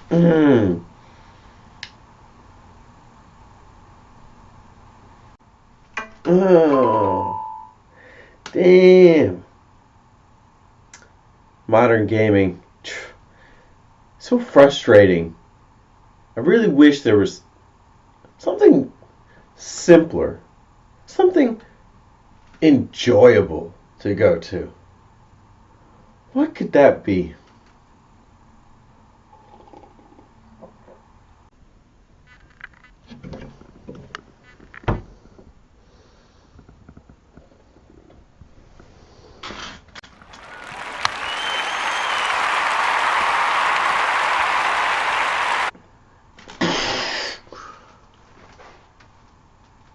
Mm. Oh, damn. Modern gaming. So frustrating. I really wish there was something simpler, something enjoyable to go to. What could that be?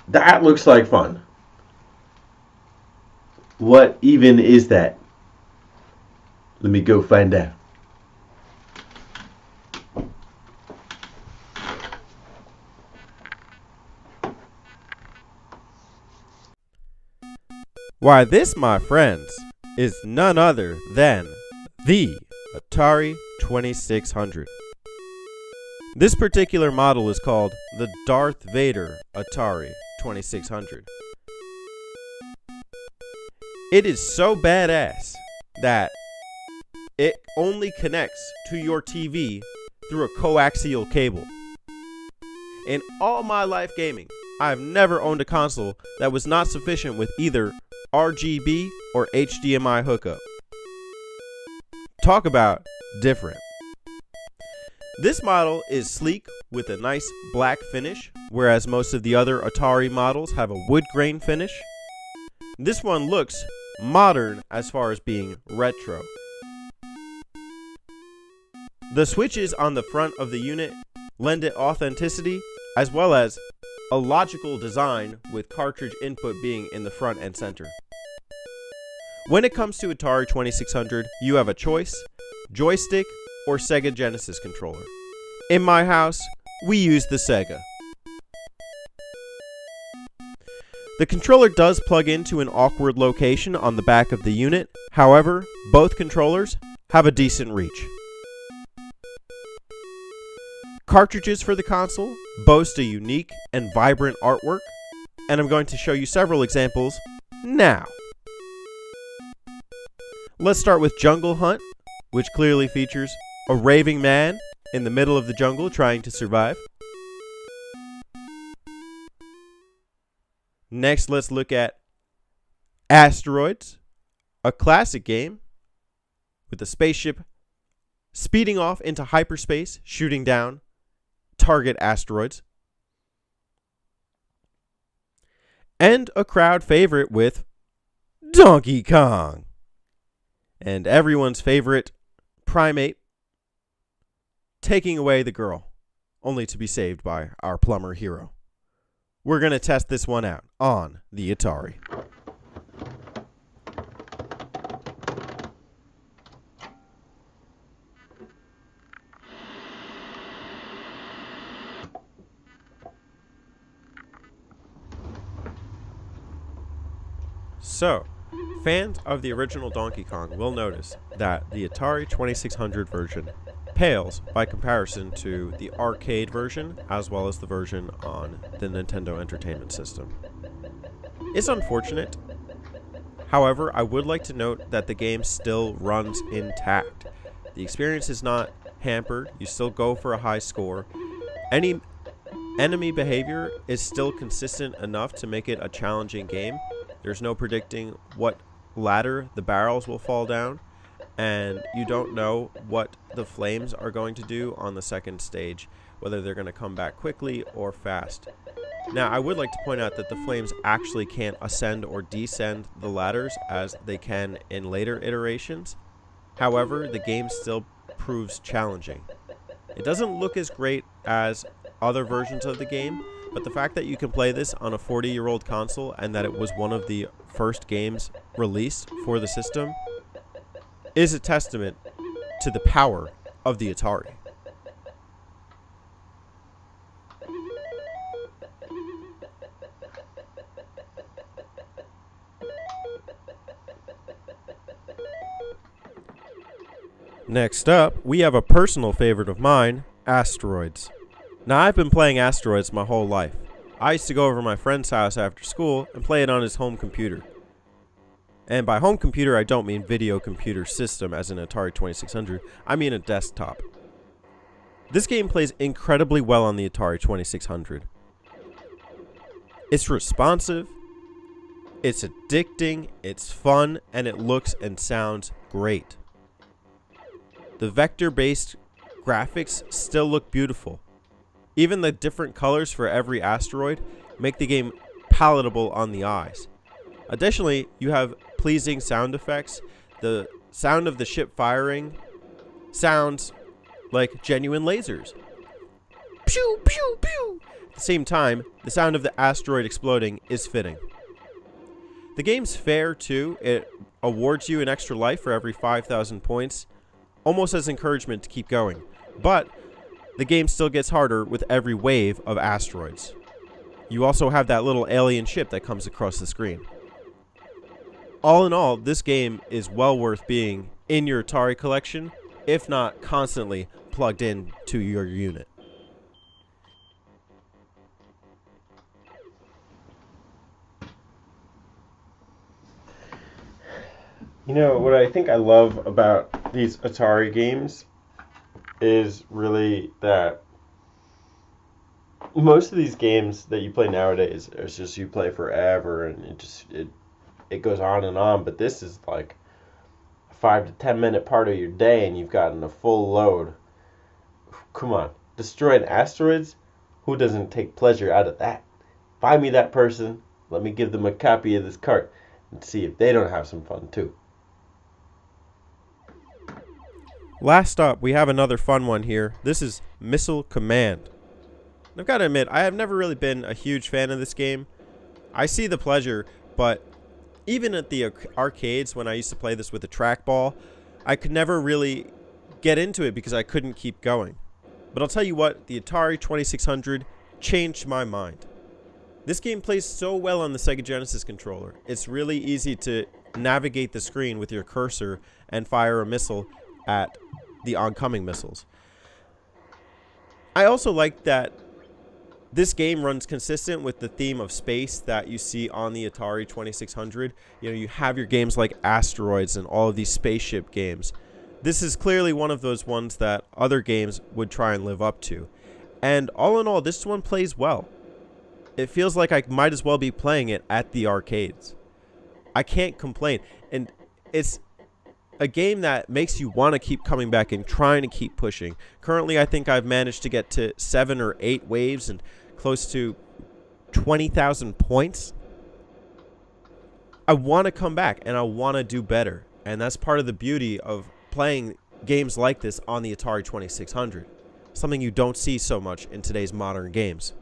That looks like fun. What even is that? Let me go find out. Why, this, my friends, is none other than the Atari 2600. This particular model is called the Darth Vader Atari 2600. It is so badass that it only connects to your TV through a coaxial cable. In all my life gaming, I've never owned a console that was not sufficient with either RGB or HDMI hookup. Talk about different. This model is sleek with a nice black finish, whereas most of the other Atari models have a wood grain finish. This one looks modern as far as being retro. The switches on the front of the unit lend it authenticity as well as a logical design with cartridge input being in the front and center. When it comes to Atari 2600, you have a choice: joystick or Sega Genesis controller. In my house, we use the Sega. The controller does plug into an awkward location on the back of the unit. However, both controllers have a decent reach. Cartridges for the console boast a unique and vibrant artwork, and I'm going to show you several examples now. Let's start with Jungle Hunt, which clearly features a raving man in the middle of the jungle trying to survive. Next, let's look at Asteroids, a classic game with a spaceship speeding off into hyperspace, shooting down target asteroids. And a crowd favorite with Donkey Kong, and everyone's favorite primate taking away the girl, only to be saved by our plumber hero. We're going to test this one out on the Atari. So, fans of the original Donkey Kong will notice that the Atari 2600 version pales by comparison to the arcade version as well as the version on the Nintendo Entertainment System. It's unfortunate. However, I would like to note that the game still runs intact. The experience is not hampered. You still go for a high score. Any enemy behavior is still consistent enough to make it a challenging game. There's no predicting what ladder the barrels will fall down, and you don't know what the flames are going to do on the second stage, whether they're going to come back quickly or fast. Now, I would like to point out that the flames actually can't ascend or descend the ladders as they can in later iterations. However, the game still proves challenging. It doesn't look as great as other versions of the game, but the fact that you can play this on a 40-year-old console and that it was one of the first games released for the system is a testament to the power of the Atari. Next up, we have a personal favorite of mine, Asteroids. Now, I've been playing Asteroids my whole life. I used to go over to my friend's house after school and play it on his home computer. And by home computer, I don't mean video computer system as an Atari 2600. I mean a desktop. This game plays incredibly well on the Atari 2600. It's responsive, it's addicting, it's fun, and it looks and sounds great. The vector-based graphics still look beautiful. Even the different colors for every asteroid make the game palatable on the eyes. Additionally, you have pleasing sound effects. The sound of the ship firing sounds like genuine lasers. Pew, pew, pew. At the same time, the sound of the asteroid exploding is fitting. The game's fair too. It awards you an extra life for every 5,000 points, almost as encouragement to keep going. But the game still gets harder with every wave of asteroids. You also have that little alien ship that comes across the screen. All in all, this game is well worth being in your Atari collection, if not constantly plugged in to your unit. You know, what I think I love about these Atari games is really that most of these games that you play nowadays is just you play forever and it goes on and on, but this is like a 5 to 10 minute part of your day and you've gotten a full load. Come on, destroying asteroids? Who doesn't take pleasure out of that? Find me that person, let me give them a copy of this cart and see if they don't have some fun too. Last up, we have another fun one here. This is Missile Command. I've got to admit, I have never really been a huge fan of this game. I see the pleasure, but even at the arcades when I used to play this with a trackball, I could never really get into it because I couldn't keep going. But I'll tell you what, the Atari 2600 changed my mind. This game plays so well on the Sega Genesis controller. It's really easy to navigate the screen with your cursor and fire a missile at the oncoming missiles. I also like that this game runs consistent with the theme of space that you see on the Atari 2600. You know, you have your games like Asteroids and all of these spaceship games. This is clearly one of those ones that other games would try and live up to. And all in all, this one plays well. It feels like I might as well be playing it at the arcades. I can't complain. And it's a game that makes you want to keep coming back and trying to keep pushing. Currently, I think I've managed to get to 7 or 8 waves and close to 20,000 points. I want to come back and I want to do better. And that's part of the beauty of playing games like this on the Atari 2600. Something you don't see so much in today's modern games.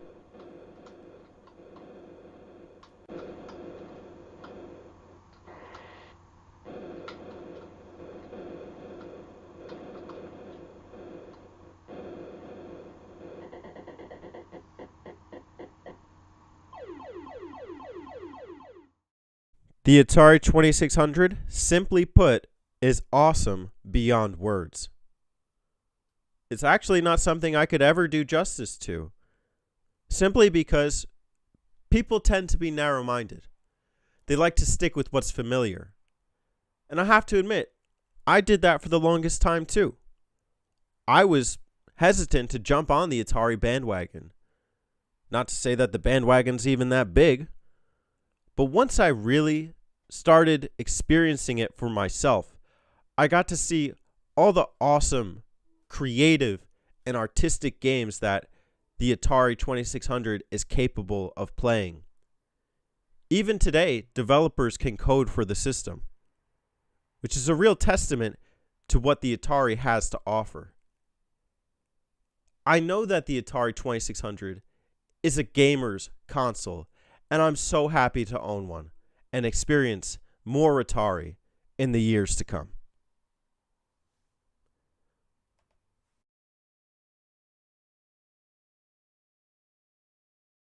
The Atari 2600, simply put, is awesome beyond words. It's actually not something I could ever do justice to, simply because people tend to be narrow-minded. They like to stick with what's familiar. And I have to admit, I did that for the longest time too. I was hesitant to jump on the Atari bandwagon. Not to say that the bandwagon's even that big, but once I really started experiencing it for myself, I got to see all the awesome, creative, and artistic games that the Atari 2600 is capable of playing. Even today, developers can code for the system, which is a real testament to what the Atari has to offer. I know that the Atari 2600 is a gamer's console, and I'm so happy to own one and experience more Atari in the years to come.